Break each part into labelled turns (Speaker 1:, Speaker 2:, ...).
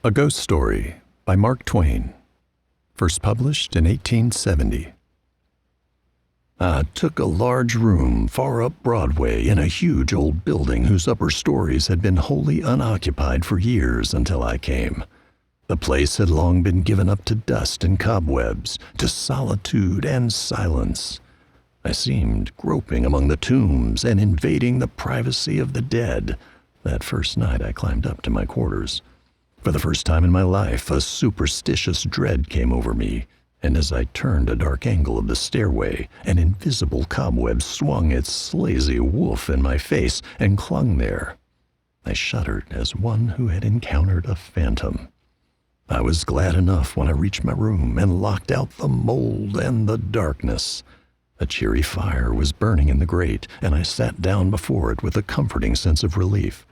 Speaker 1: A Ghost Story by Mark Twain, first published in 1870. I took a large room far up Broadway in a huge old building whose upper stories had been wholly unoccupied for years until I came. The place had long been given up to dust and cobwebs, to solitude and silence. I seemed groping among the tombs and invading the privacy of the dead that first night I climbed up to my quarters. For the first time in my life, a superstitious dread came over me, and as I turned a dark angle of the stairway, an invisible cobweb swung its slazy woof in my face and clung there. I shuddered as one who had encountered a phantom. I was glad enough when I reached my room and locked out the mold and the darkness. A cheery fire was burning in the grate, and I sat down before it with a comforting sense of relief.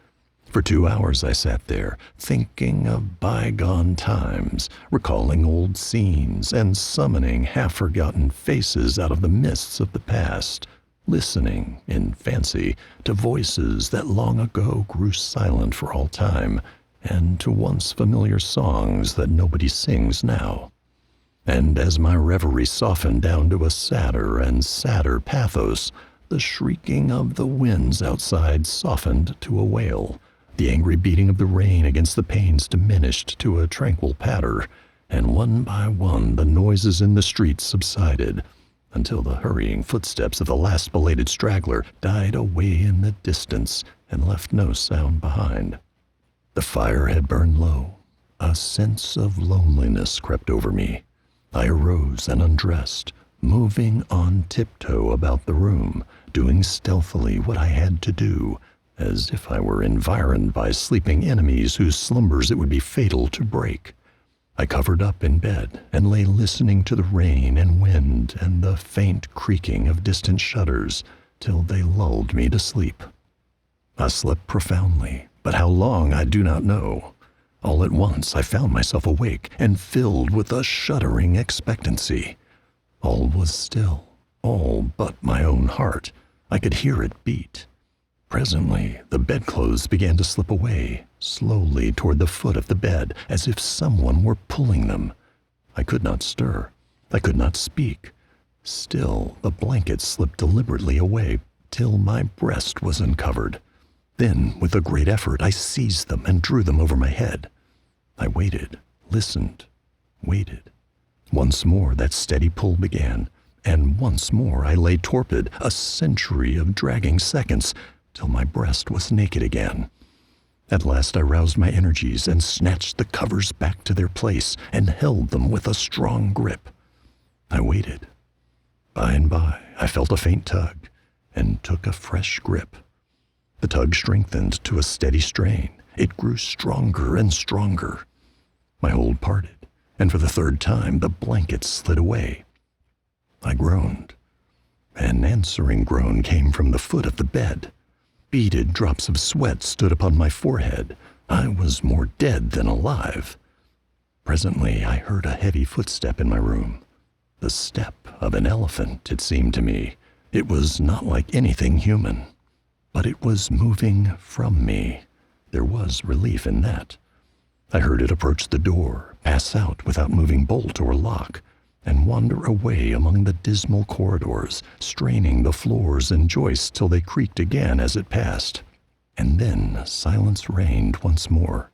Speaker 1: For 2 hours I sat there, thinking of bygone times, recalling old scenes, and summoning half-forgotten faces out of the mists of the past, listening, in fancy, to voices that long ago grew silent for all time, and to once familiar songs that nobody sings now. And as my reverie softened down to a sadder and sadder pathos, the shrieking of the winds outside softened to a wail. The angry beating of the rain against the panes diminished to a tranquil patter, and one by one the noises in the streets subsided, until the hurrying footsteps of the last belated straggler died away in the distance and left no sound behind. The fire had burned low. A sense of loneliness crept over me. I arose and undressed, moving on tiptoe about the room, doing stealthily what I had to do, as if I were environed by sleeping enemies whose slumbers it would be fatal to break. I covered up in bed and lay listening to the rain and wind and the faint creaking of distant shutters till they lulled me to sleep. I slept profoundly, but how long I do not know. All at once I found myself awake and filled with a shuddering expectancy. All was still, all but my own heart. I could hear it beat. Presently, the bedclothes began to slip away, slowly toward the foot of the bed, as if someone were pulling them. I could not stir. I could not speak. Still, the blankets slipped deliberately away, till my breast was uncovered. Then, with a great effort, I seized them and drew them over my head. I waited, listened, waited. Once more that steady pull began, and once more I lay torpid, a century of dragging seconds, till my breast was naked again. At last I roused my energies and snatched the covers back to their place and held them with a strong grip. I waited. By and by I felt a faint tug and took a fresh grip. The tug strengthened to a steady strain. It grew stronger and stronger. My hold parted, and for the third time the blanket slid away. I groaned. An answering groan came from the foot of the bed. Beaded drops of sweat stood upon my forehead. I was more dead than alive. Presently I heard a heavy footstep in my room. The step of an elephant, it seemed to me. It was not like anything human. But it was moving from me. There was relief in that. I heard it approach the door, pass out without moving bolt or lock, and wander away among the dismal corridors, straining the floors and joists till they creaked again as it passed. And then silence reigned once more.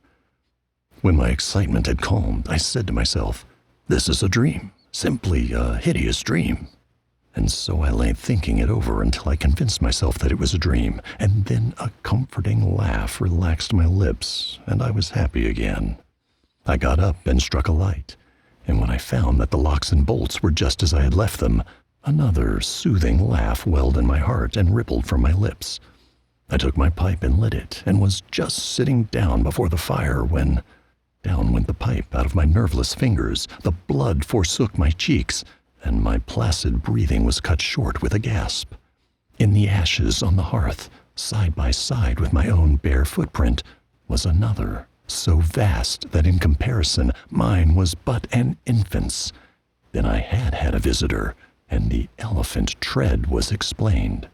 Speaker 1: When my excitement had calmed, I said to myself, "This is a dream, simply a hideous dream." And so I lay thinking it over until I convinced myself that it was a dream, and then a comforting laugh relaxed my lips, and I was happy again. I got up and struck a light, and when I found that the locks and bolts were just as I had left them, another soothing laugh welled in my heart and rippled from my lips. I took my pipe and lit it, and was just sitting down before the fire when down went the pipe out of my nerveless fingers, the blood forsook my cheeks, and my placid breathing was cut short with a gasp. In the ashes on the hearth, side by side with my own bare footprint, was another, so vast that in comparison mine was but an infant's. Then I had had a visitor, and the elephant tread was explained.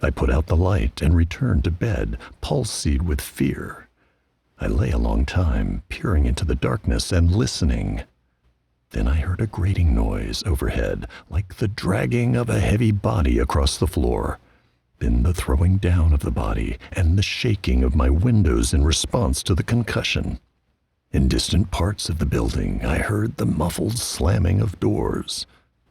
Speaker 1: I put out the light and returned to bed, palsied with fear. I lay a long time, peering into the darkness and listening. Then I heard a grating noise overhead, like the dragging of a heavy body across the floor. Then the throwing down of the body and the shaking of my windows in response to the concussion. In distant parts of the building, I heard the muffled slamming of doors.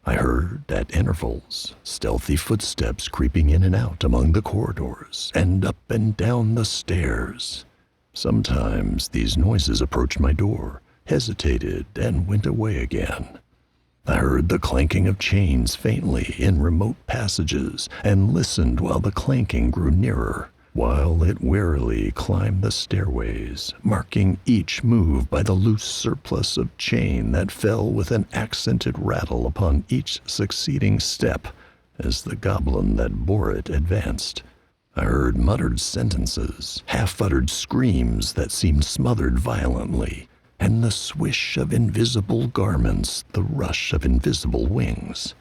Speaker 1: I heard, at intervals, stealthy footsteps creeping in and out among the corridors and up and down the stairs. Sometimes these noises approached my door, hesitated, and went away again. I heard the clanking of chains faintly in remote passages and listened while the clanking grew nearer, while it warily climbed the stairways, marking each move by the loose surplus of chain that fell with an accented rattle upon each succeeding step as the goblin that bore it advanced. I heard muttered sentences, half-uttered screams that seemed smothered violently, and the swish of invisible garments, the rush of invisible wings.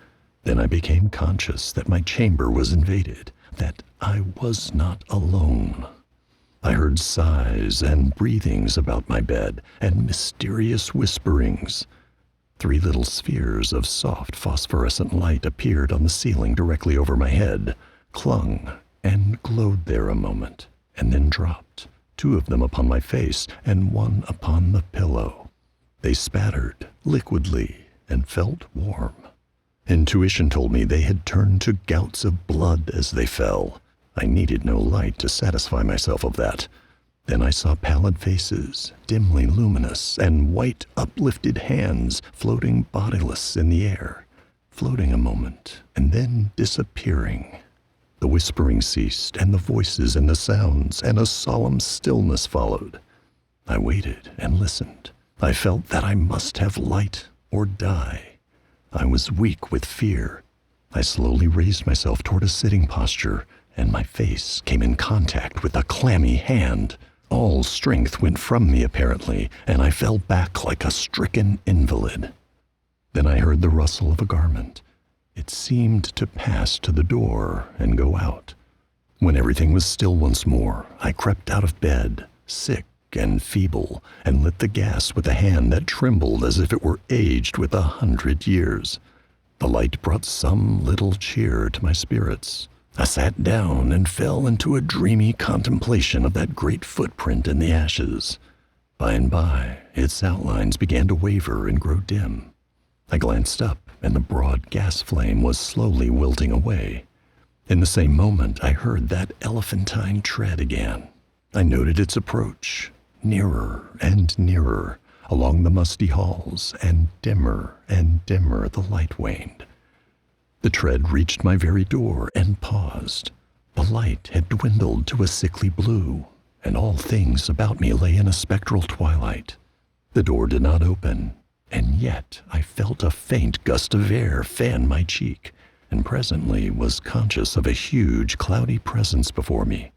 Speaker 1: Then I became conscious that my chamber was invaded, that I was not alone. I heard sighs and breathings about my bed, and mysterious whisperings. 3 little spheres of soft phosphorescent light appeared on the ceiling directly over my head, clung, and glowed there a moment, and then dropped. 2 of them upon my face, and 1 upon the pillow. They spattered liquidly and felt warm. Intuition told me they had turned to gouts of blood as they fell. I needed no light to satisfy myself of that. Then I saw pallid faces, dimly luminous, and white uplifted hands floating bodiless in the air, floating a moment, and then disappearing. The whispering ceased, and the voices and the sounds, and a solemn stillness followed. I waited and listened. I felt that I must have light or die. I was weak with fear. I slowly raised myself toward a sitting posture, and my face came in contact with a clammy hand. All strength went from me apparently, and I fell back like a stricken invalid. Then I heard the rustle of a garment. It seemed to pass to the door and go out. When everything was still once more, I crept out of bed, sick and feeble, and lit the gas with a hand that trembled as if it were aged with 100 years. The light brought some little cheer to my spirits. I sat down and fell into a dreamy contemplation of that great footprint in the ashes. By and by, its outlines began to waver and grow dim. I glanced up, and the broad gas flame was slowly wilting away. In the same moment, I heard that elephantine tread again. I noted its approach, nearer and nearer, along the musty halls, and dimmer the light waned. The tread reached my very door and paused. The light had dwindled to a sickly blue, and all things about me lay in a spectral twilight. The door did not open, and yet I felt a faint gust of air fan my cheek, and presently was conscious of a huge, cloudy presence before me.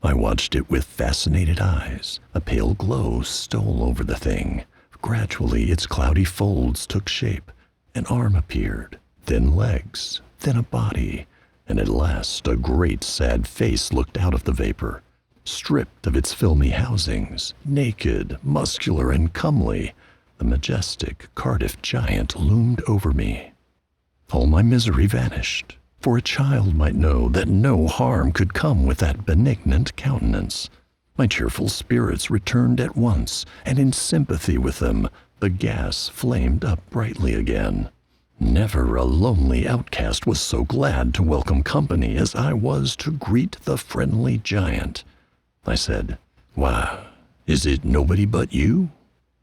Speaker 1: I watched it with fascinated eyes. A pale glow stole over the thing. Gradually, its cloudy folds took shape. An arm appeared, then legs, then a body, and at last a great sad face looked out of the vapor. Stripped of its filmy housings, naked, muscular, and comely, the majestic Cardiff giant loomed over me. All my misery vanished, for a child might know that no harm could come with that benignant countenance. My cheerful spirits returned at once, and in sympathy with them, the gas flamed up brightly again. Never a lonely outcast was so glad to welcome company as I was to greet the friendly giant. I said, "Why, is it nobody but you?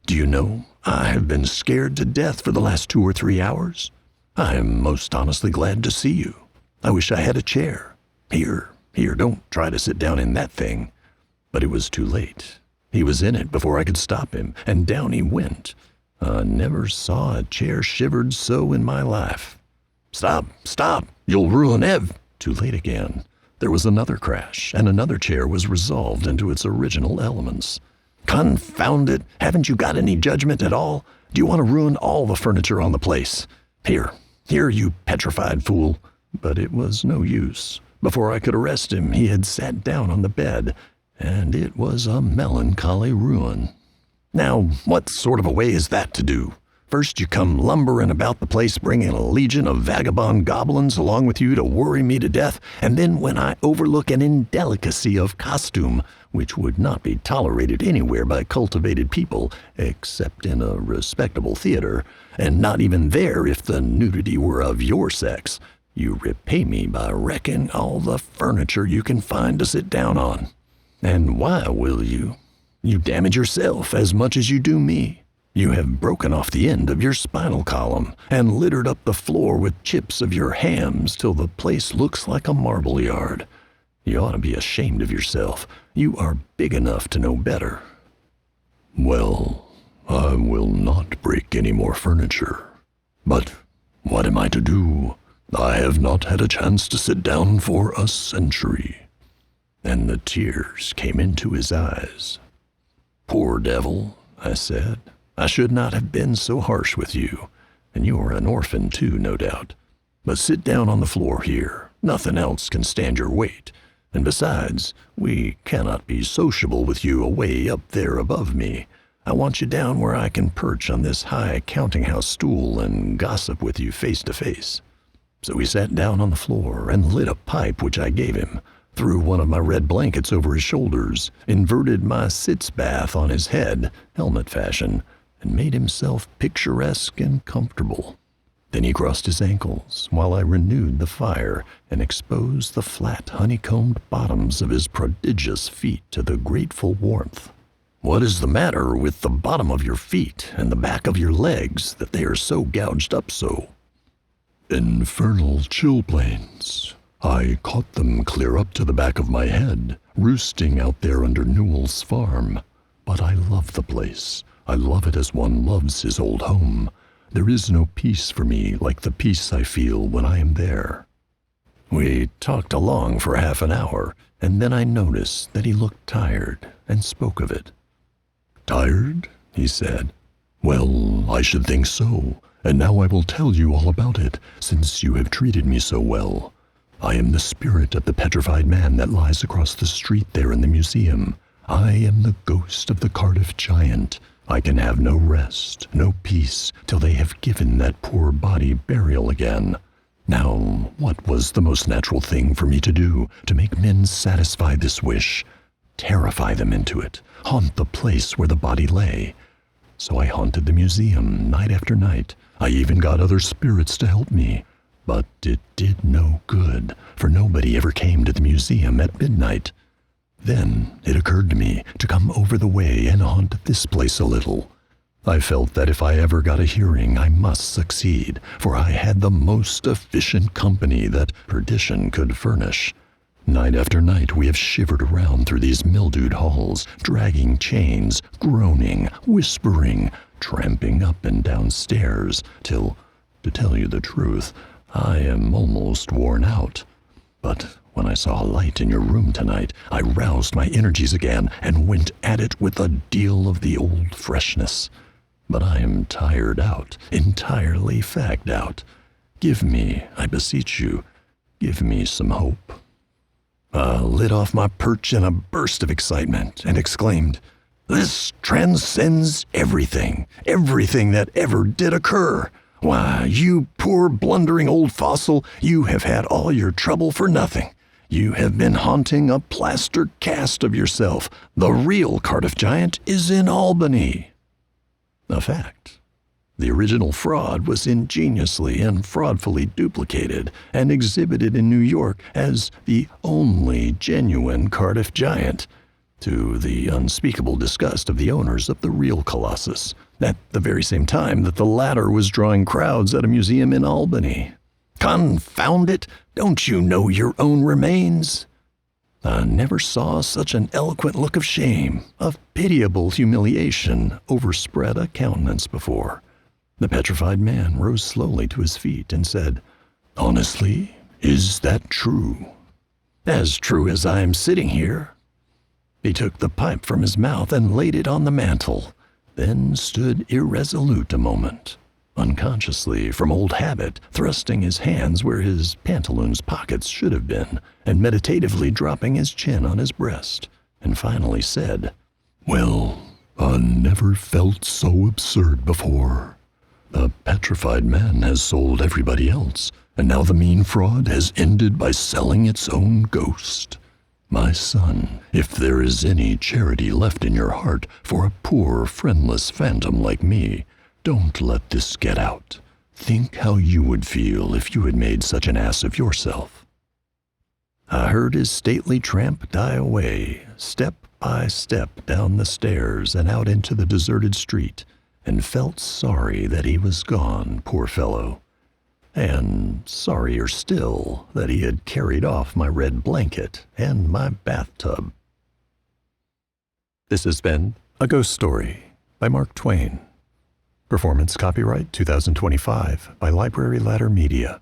Speaker 1: Do you know, I have been scared to death for the last 2 or 3 hours. I am most honestly glad to see you. I wish I had a chair. Here, don't try to sit down in that thing." But it was too late. He was in it before I could stop him, and down he went. I never saw a chair shivered so in my life. Stop, you'll ruin Ev." Too late again. There was another crash, and another chair was resolved into its original elements. "Confound it, haven't you got any judgment at all? Do you want to ruin all the furniture on the place? Here, you petrified fool." But it was no use. Before I could arrest him, he had sat down on the bed, and it was a melancholy ruin. Now, what sort of a way is that to do? First you come lumbering about the place bringing a legion of vagabond goblins along with you to worry me to death, and then when I overlook an indelicacy of costume, which would not be tolerated anywhere by cultivated people, except in a respectable theater, and not even there if the nudity were of your sex, you repay me by wrecking all the furniture you can find to sit down on. And why will you? You damage yourself as much as you do me. You have broken off the end of your spinal column and littered up the floor with chips of your hams till the place looks like a marble yard. You ought to be ashamed of yourself. You are big enough to know better. Well, I will not break any more furniture. But what am I to do? I have not had a chance to sit down for a century. And the tears came into his eyes. Poor devil, I said. I should not have been so harsh with you, and you are an orphan too, no doubt. But sit down on the floor here. Nothing else can stand your weight. And besides, we cannot be sociable with you away up there above me. I want you down where I can perch on this high counting-house stool and gossip with you face to face. So he sat down on the floor and lit a pipe which I gave him, threw one of my red blankets over his shoulders, inverted my sitz bath on his head, helmet fashion, and made himself picturesque and comfortable. Then he crossed his ankles while I renewed the fire and exposed the flat, honeycombed bottoms of his prodigious feet to the grateful warmth. What is the matter with the bottom of your feet and the back of your legs that they are so gouged up so? Infernal chilblains. I caught them clear up to the back of my head, roosting out there under Newell's farm. But I love the place. I love it as one loves his old home. There is no peace for me like the peace I feel when I am there. We talked along for half an hour, and then I noticed that he looked tired and spoke of it. Tired? He said. Well, I should think so, and now I will tell you all about it, since you have treated me so well. I am the spirit of the petrified man that lies across the street there in the museum. I am the ghost of the Cardiff giant. I can have no rest, no peace, till they have given that poor body burial again. Now, what was the most natural thing for me to do to make men satisfy this wish? Terrify them into it, haunt the place where the body lay. So I haunted the museum night after night. I even got other spirits to help me. But it did no good, for nobody ever came to the museum at midnight. Then it occurred to me to come over the way and haunt this place a little. I felt that if I ever got a hearing, I must succeed, for I had the most efficient company that perdition could furnish. Night after night we have shivered around through these mildewed halls, dragging chains, groaning, whispering, tramping up and down stairs, till, to tell you the truth, I am almost worn out. But when I saw a light in your room tonight, I roused my energies again and went at it with a deal of the old freshness. But I am tired out, entirely fagged out. Give me, I beseech you, give me some hope. I lit off my perch in a burst of excitement and exclaimed, This transcends everything that ever did occur. Why, you poor blundering old fossil, you have had all your trouble for nothing. You have been haunting a plaster cast of yourself. The real Cardiff giant is in Albany. A fact. The original fraud was ingeniously and fraudfully duplicated and exhibited in New York as the only genuine Cardiff giant, to the unspeakable disgust of the owners of the real Colossus, at the very same time that the latter was drawing crowds at a museum in Albany. Confound it! Don't you know your own remains? I never saw such an eloquent look of shame, of pitiable humiliation overspread a countenance before. The petrified man rose slowly to his feet and said, Honestly, is that true? As true as I am sitting here. He took the pipe from his mouth and laid it on the mantel, then stood irresolute a moment, unconsciously, from old habit, thrusting his hands where his pantaloons' pockets should have been, and meditatively dropping his chin on his breast. and finally said, "Well, I never felt so absurd before. A petrified man has sold everybody else, and now the mean fraud has ended by selling its own ghost. My son, if there is any charity left in your heart for a poor, friendless phantom like me, don't let this get out. Think how you would feel if you had made such an ass of yourself." I heard his stately tramp die away, step by step down the stairs and out into the deserted street, and felt sorry that he was gone, poor fellow, and sorrier still that he had carried off my red blanket and my bathtub. This has been A Ghost Story by Mark Twain. Performance copyright 2025 by Library Ladder Media.